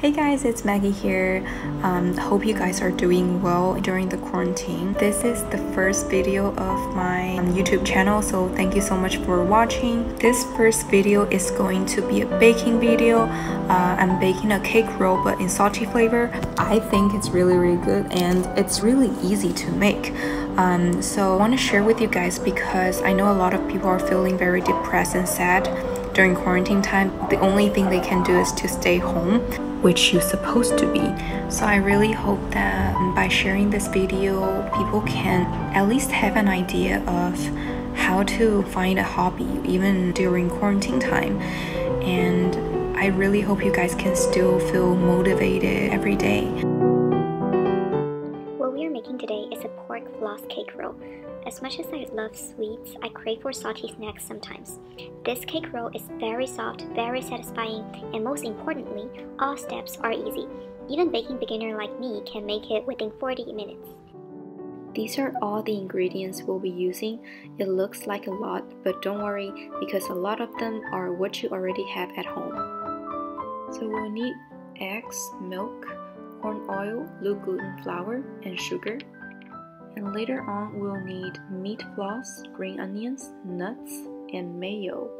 Hey guys, it's Maggie here. Hope you guys are doing well during the quarantine. This is the first video of my YouTube channel, so thank you so much for watching. This first video is going to be a baking video. I'm baking a cake roll but in salty flavor. I think it's really good and it's really easy to make. So I want to share with you guys because I know a lot of people are feeling very depressed and sad during quarantine time. The only thing they can do is to stay home, which you're supposed to be. So I really hope that by sharing this video, people can at least have an idea of how to find a hobby even during quarantine time. And I really hope you guys can still feel motivated every day. What we are making today is a pork floss cake roll. As much as I love sweets, I crave for salty snacks sometimes. This cake roll is very soft, very satisfying, and most importantly, all steps are easy. Even baking beginner like me can make it within 40 minutes. These are all the ingredients we'll be using. It looks like a lot, but don't worry because a lot of them are what you already have at home. So we'll need eggs, milk, corn oil, low gluten flour, and sugar. And later on, we'll need meat floss, green onions, nuts, and mayo.